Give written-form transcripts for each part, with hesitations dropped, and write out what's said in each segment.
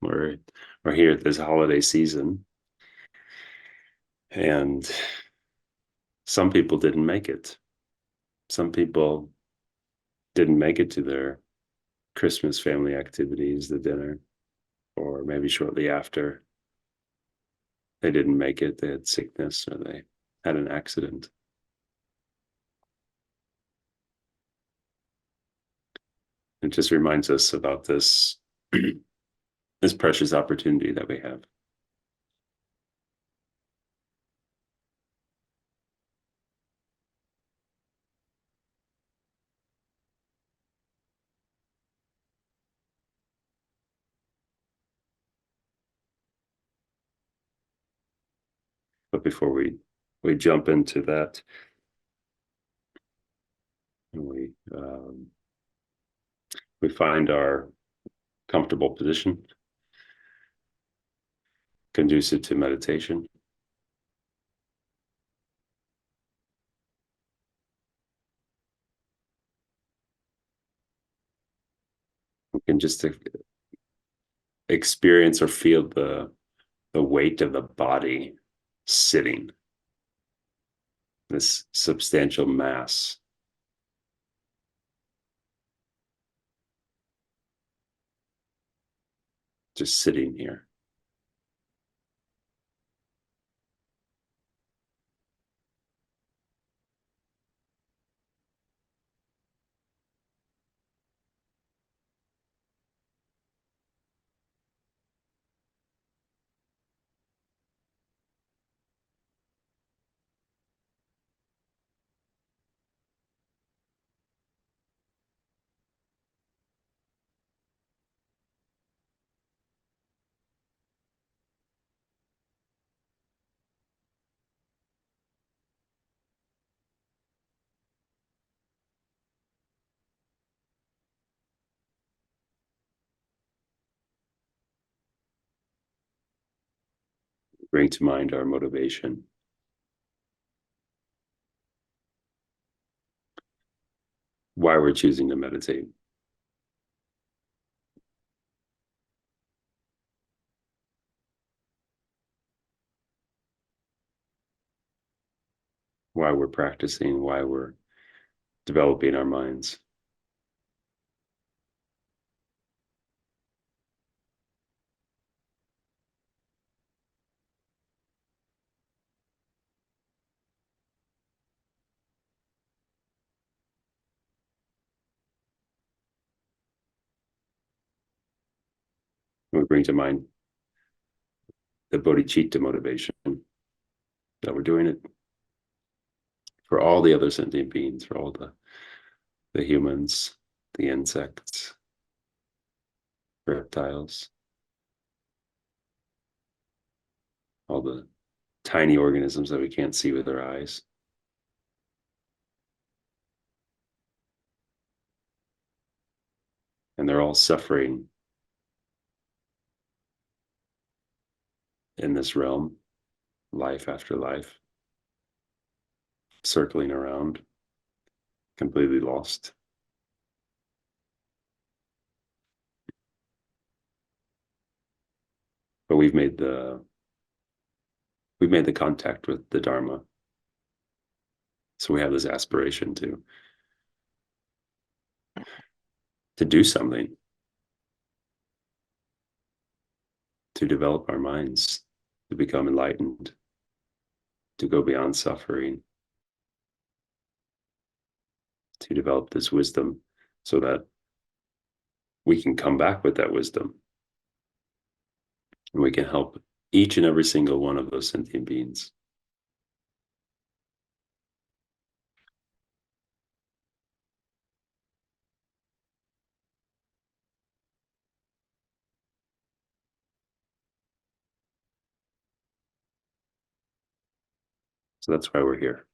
We're we're here at this holiday season, and some people didn't make it. Some people didn't make it to their Christmas family activities, the dinner, or maybe shortly after. They didn't make it. They had sickness or they had an accident. It just reminds us about this this precious opportunity that we have. But before we jump into that, we find our comfortable position conducive to meditation. We can just experience or feel the weight of the body sitting, this substantial mass, just sitting here. Bring to mind our motivation, why we're choosing to meditate. Why we're practicing, why we're developing our minds. We bring to mind the bodhicitta motivation, that we're doing it for all the other sentient beings, for all the humans, the insects, reptiles, all the tiny organisms that we can't see with our eyes. And they're all suffering in this realm, life after life, circling around, completely lost. But we've made the contact with the Dharma. So we have this aspiration to do something, to develop our minds, to become enlightened, to go beyond suffering, to develop this wisdom so that we can come back with that wisdom and we can help each and every single one of those sentient beings. So that's why we're here.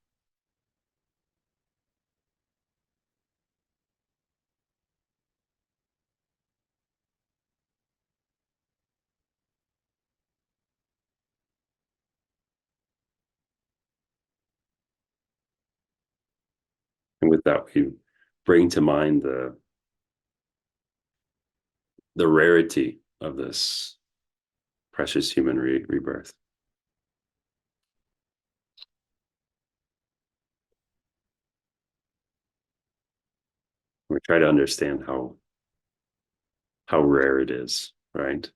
And with that, we bring to mind the rarity of this precious human rebirth. We try to understand how rare it is, right?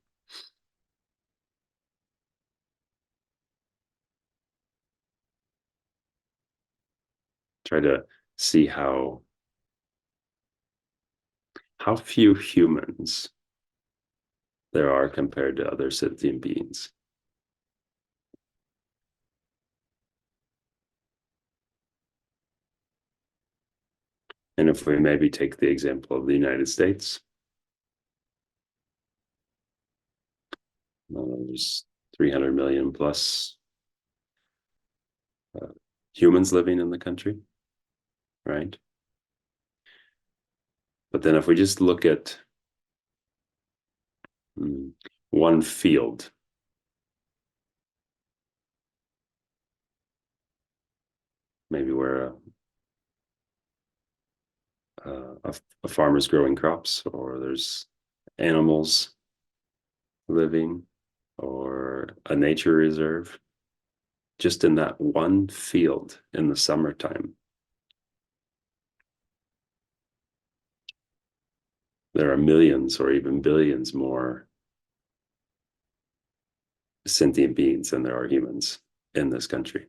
Try to see how few humans there are compared to other sentient beings. And if we maybe take the example of the United States, there's 300 million plus uh, humans living in the country, right? But then if we just look at one field, maybe where a farmer's growing crops, or there's animals living, or a nature reserve, just in that one field in the summertime, there are millions or even billions more sentient beings than there are humans in this country.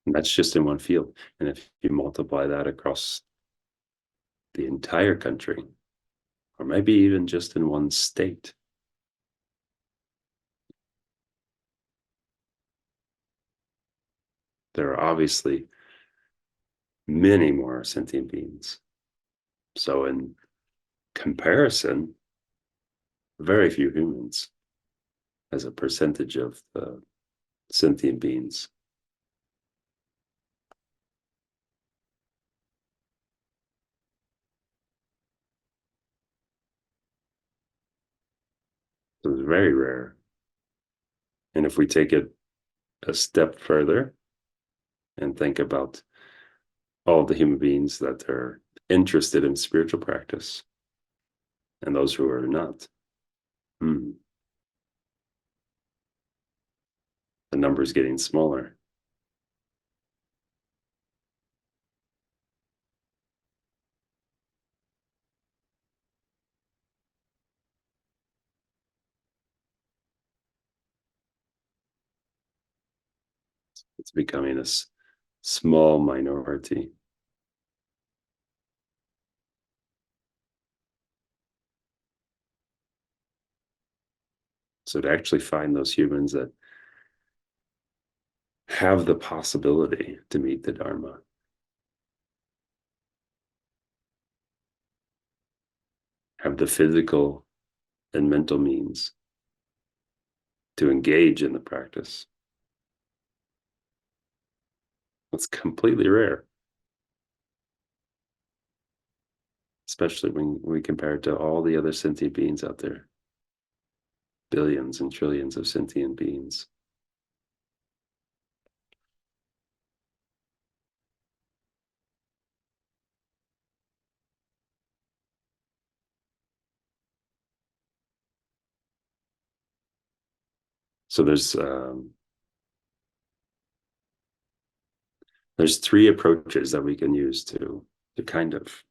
And that's just in one field. And if you multiply that across the entire country, or maybe even just in one state, there are obviously many more sentient beings. So, in comparison, very few humans as a percentage of the sentient beings. So it's very rare. And if we take it a step further and think about all the human beings that are interested in spiritual practice and those who are not, the number is getting smaller. It's becoming a small minority. So to actually find those humans that have the possibility to meet the Dharma, have the physical and mental means to engage in the practice, it's completely rare, especially when we compare it to all the other sentient beings out there. Billions and trillions of sentient beings. So there's three approaches that we can use to kind of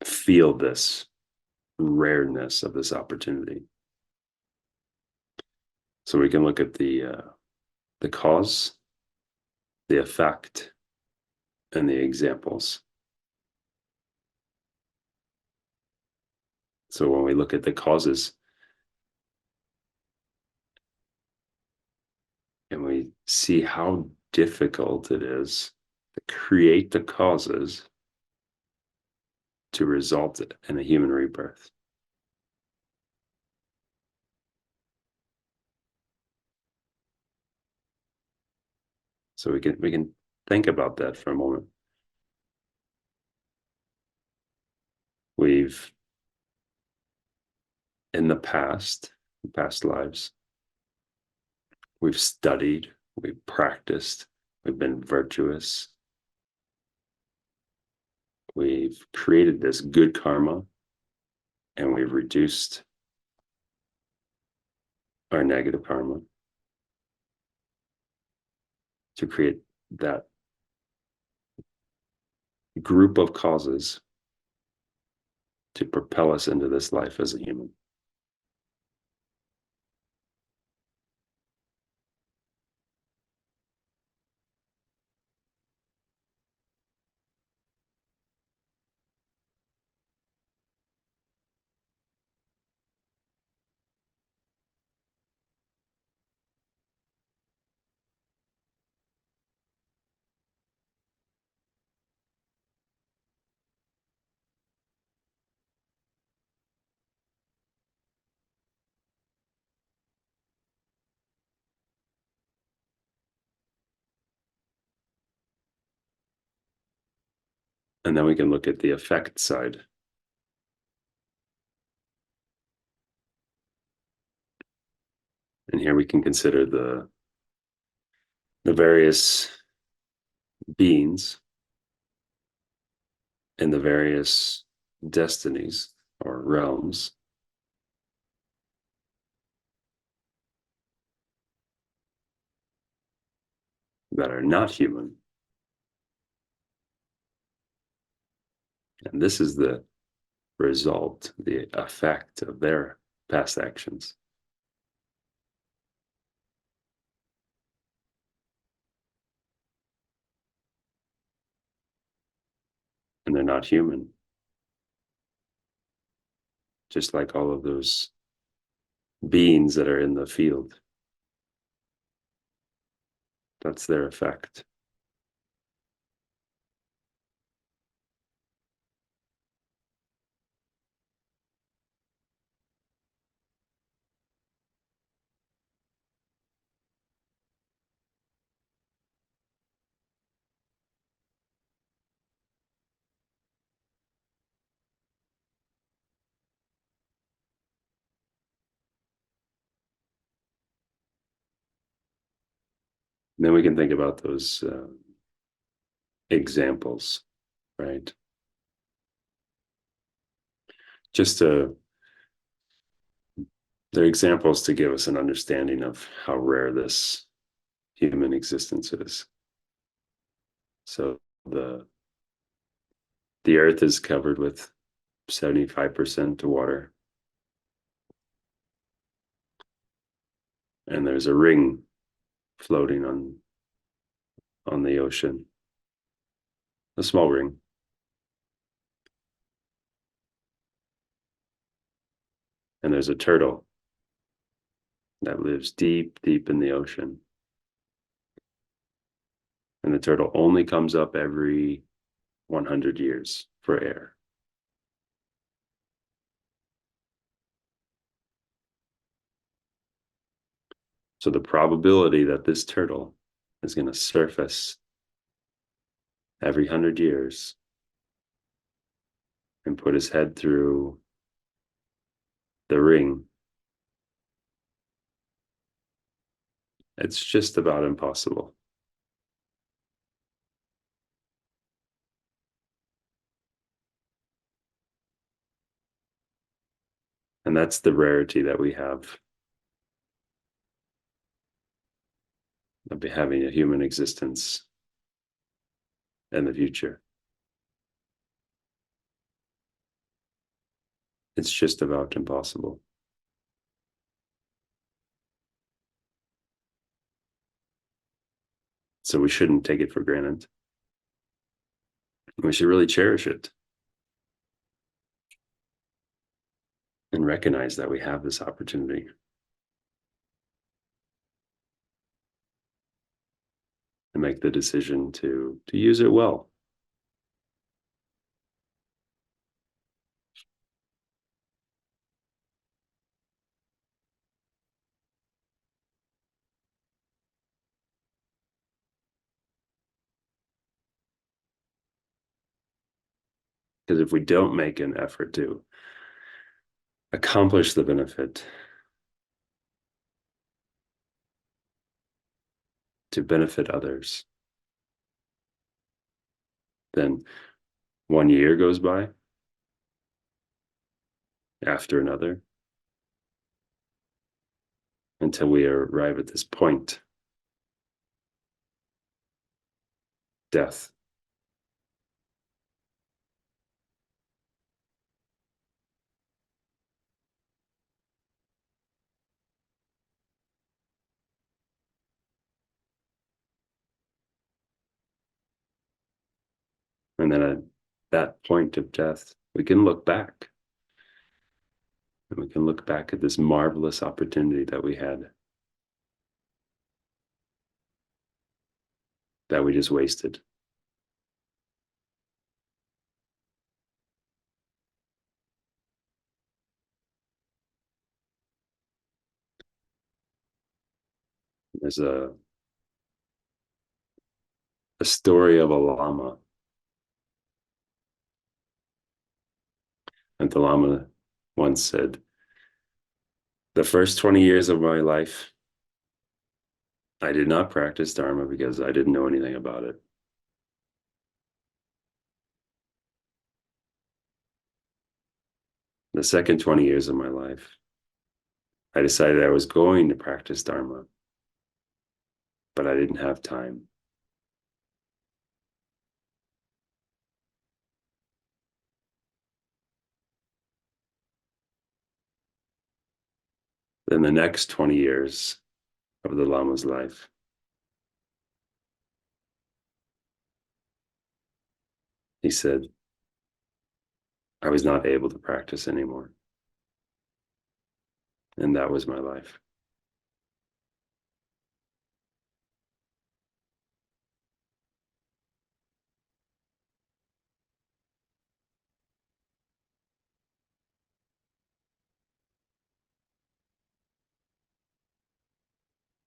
feel this rareness of this opportunity. So we can look at the cause, the effect, and the examples. So when we look at the causes and we see how difficult it is to create the causes to result in a human rebirth. So we can think about that for a moment. We've in past lives, We've studied, we've practiced, we've been virtuous. We've created this good karma, and we've reduced our negative karma to create that group of causes to propel us into this life as a human. And then we can look at the effect side. And here we can consider the various beings and the various destinies or realms that are not human. And this is the result, the effect of their past actions. And they're not human. Just like all of those beings that are in the field. That's their effect. And then we can think about those examples, right? Just to, they're examples to give us an understanding of how rare this human existence is. So the earth is covered with 75% water. And there's a ring floating on the ocean, a small ring. And there's a turtle that lives deep, deep in the ocean. And the turtle only comes up every 100 years for air. So the probability that this turtle is going to surface every 100 years and put his head through the ring, it's just about impossible. And that's the rarity that we have of having a human existence in the future. It's just about impossible. So we shouldn't take it for granted. We should really cherish it and recognize that we have this opportunity. And make the decision to use it well. Because if we don't make an effort to accomplish the benefit, to benefit others. Then 1 year goes by after another until we arrive at this point, death. And then at that point of death, we can look back. And we can look back at this marvelous opportunity that we had, that we just wasted. There's a story of a llama. And the llama once said, "The first 20 years of my life, I did not practice Dharma because I didn't know anything about it. The second 20 years of my life, I decided I was going to practice Dharma, but I didn't have time. Then the next 20 years of the Lama's life, he said, I was not able to practice anymore. And that was my life."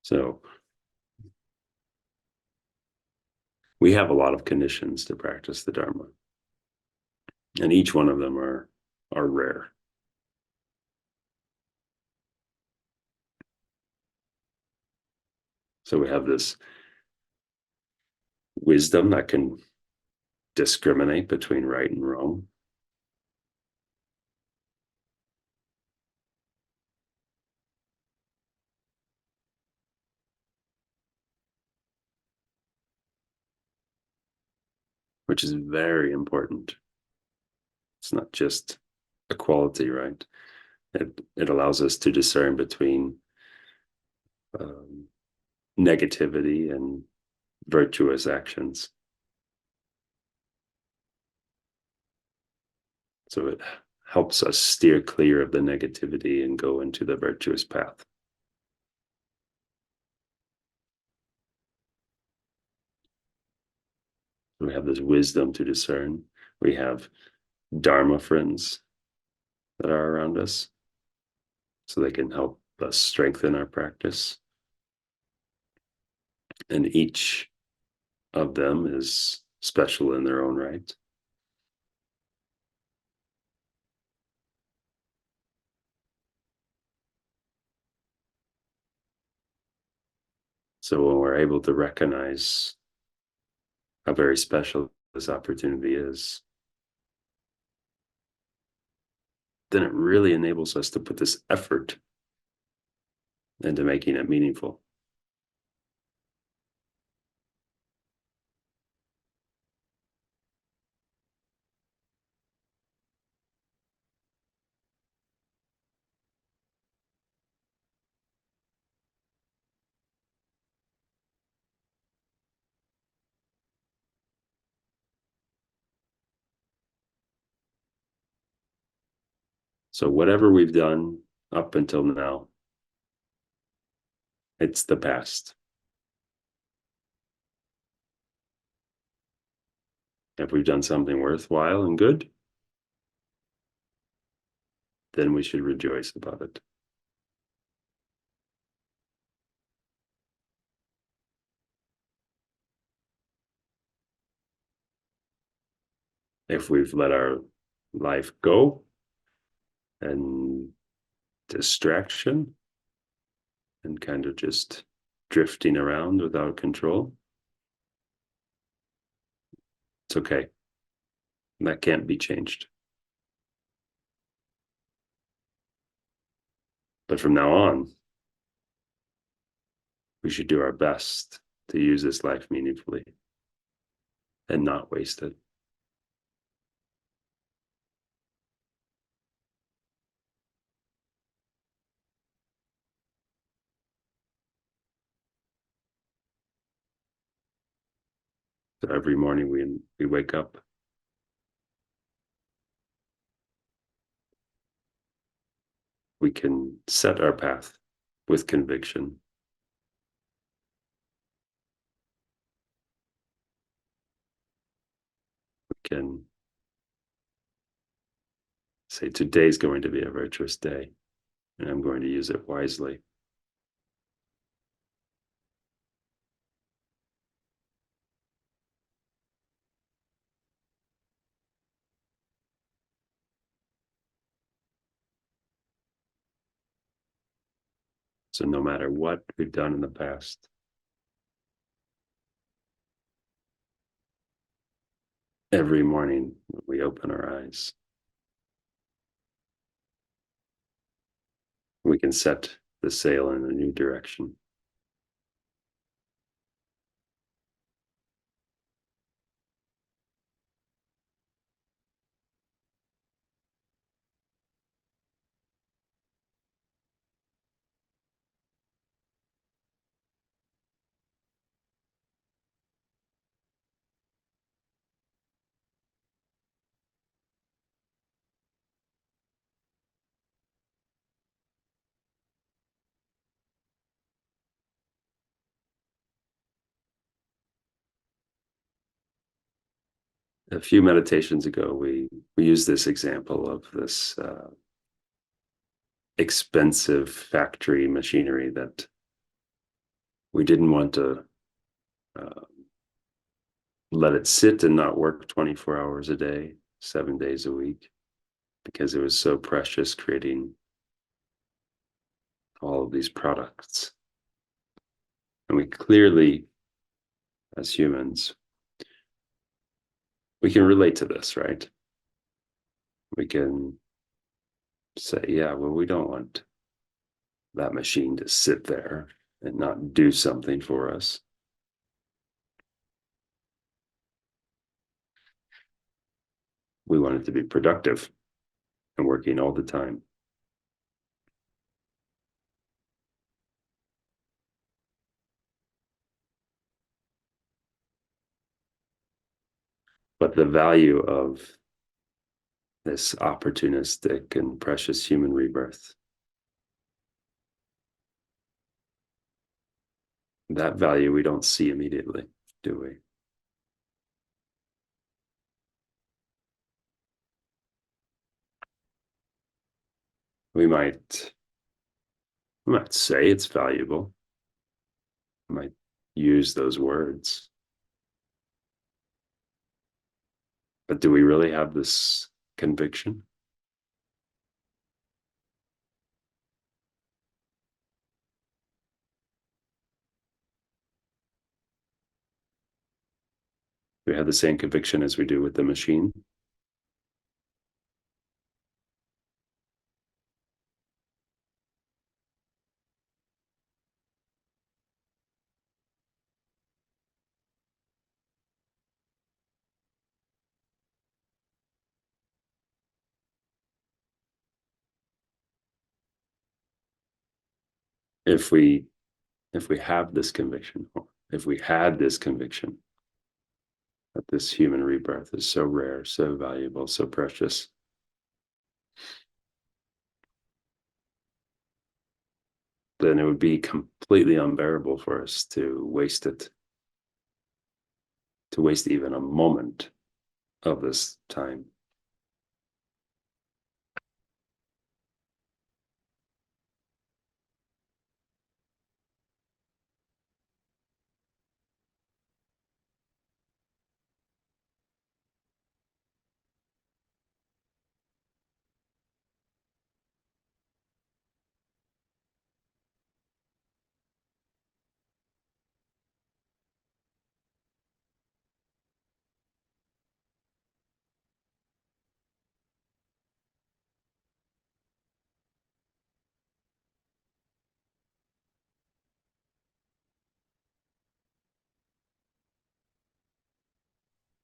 So we have a lot of conditions to practice the Dharma, and each one of them are rare. So we have this wisdom that can discriminate between right and wrong. Which is very important. It's not just a quality, right? It allows us to discern between negativity and virtuous actions. So it helps us steer clear of the negativity and go into the virtuous path. We have this wisdom to discern. We have Dharma friends that are around us, so they can help us strengthen our practice. And each of them is special in their own right. So when we're able to recognize how very special this opportunity is, then it really enables us to put this effort into making it meaningful. So whatever we've done up until now, it's the past. If we've done something worthwhile and good, then we should rejoice about it. If we've let our life go and distraction and kind of just drifting around without control, it's okay. That can't be changed. But from now on, we should do our best to use this life meaningfully and not waste it. So every morning we wake up, we can set our path with conviction. We can say, today's going to be a virtuous day, and I'm going to use it wisely. So no matter what we've done in the past, every morning when we open our eyes, we can set the sail in a new direction. A few meditations ago, we used this example of this expensive factory machinery that we didn't want to uh, let it sit and not work 24 hours a day, 7 days a week, because it was so precious creating all of these products. And we clearly, as humans, we can relate to this, right? We can say, yeah, well, we don't want that machine to sit there and not do something for us. We want it to be productive and working all the time. But the value of this opportunistic and precious human rebirth, that value we don't see immediately, do we? We might say it's valuable. We might use those words. But do we really have this conviction? Do we have the same conviction as we do with the machine? If we have this conviction, if we had this conviction that this human rebirth is so rare, so valuable, so precious, then it would be completely unbearable for us to waste it, to waste even a moment of this time.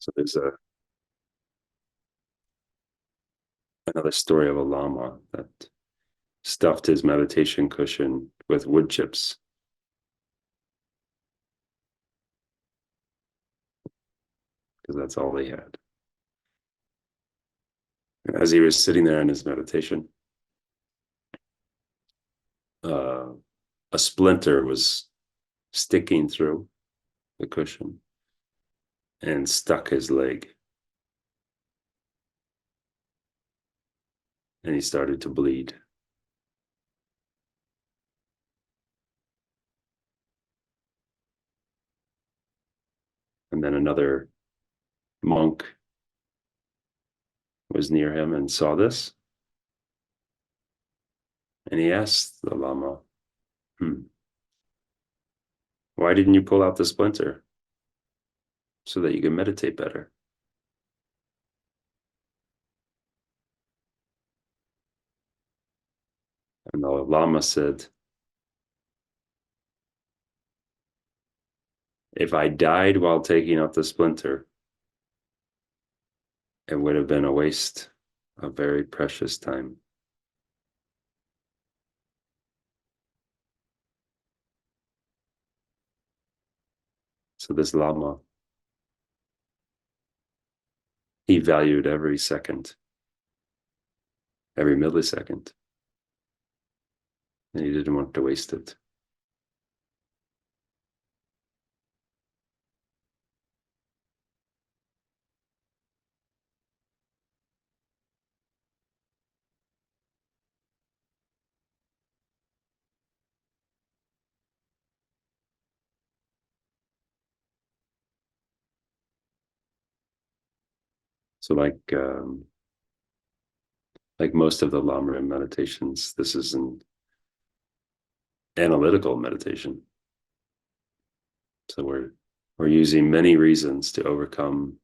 So there's another story of a lama that stuffed his meditation cushion with wood chips because that's all he had. And as he was sitting there in his meditation, uh, a splinter was sticking through the cushion and stuck his leg. And he started to bleed. And then another monk was near him and saw this. And he asked the Lama, why didn't you pull out the splinter so that you can meditate better? And the Lama said, if I died while taking out the splinter, it would have been a waste of very precious time. So this Lama, he valued every second, every millisecond, and he didn't want to waste it. So like most of the Lamrim meditations, this is an analytical meditation. So we're using many reasons to overcome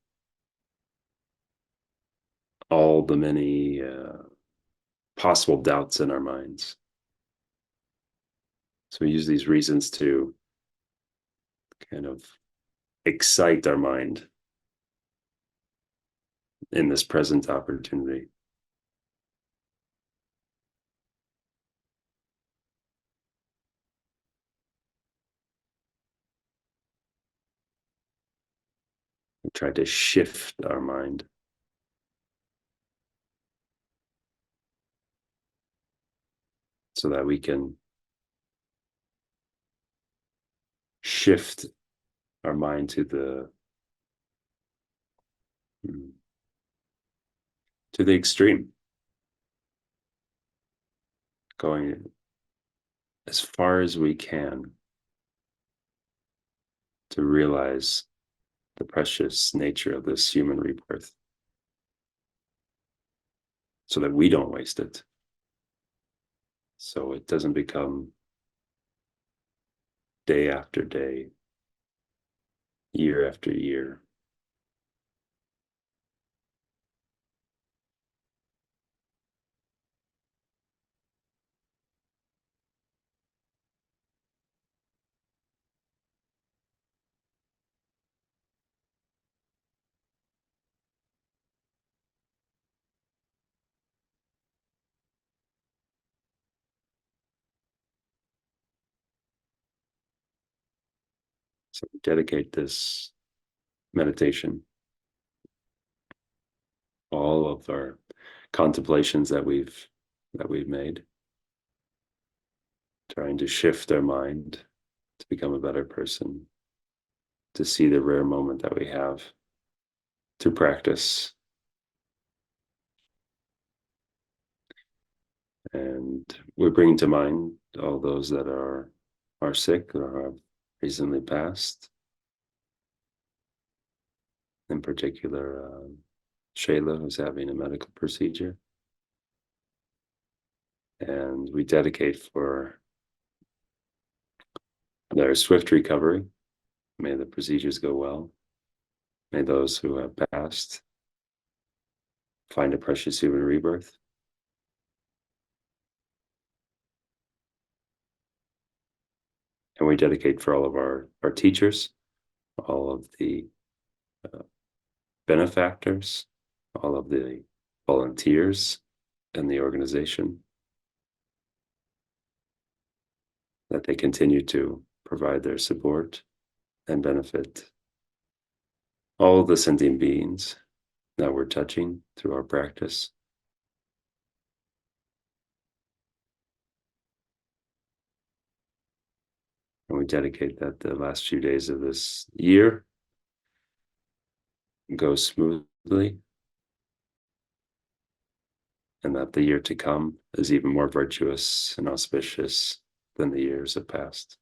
all the many possible doubts in our minds. So we use these reasons to kind of excite our mind in this present opportunity. We try to shift our mind so that we can shift our mind to the extreme, going as far as we can to realize the precious nature of this human rebirth so that we don't waste it. So it doesn't become day after day, year after year. So we dedicate this meditation, all of our contemplations that we've made, trying to shift our mind to become a better person, to see the rare moment that we have to practice. And we're bringing to mind all those that are sick or have recently passed. In particular, Shayla, who's having a medical procedure. And we dedicate for their swift recovery. May the procedures go well. May those who have passed find a precious human rebirth. And we dedicate for all of our teachers, all of the benefactors, all of the volunteers in the organization, that they continue to provide their support and benefit all of the sentient beings that we're touching through our practice. And we dedicate that the last few days of this year go smoothly, and that the year to come is even more virtuous and auspicious than the years have passed.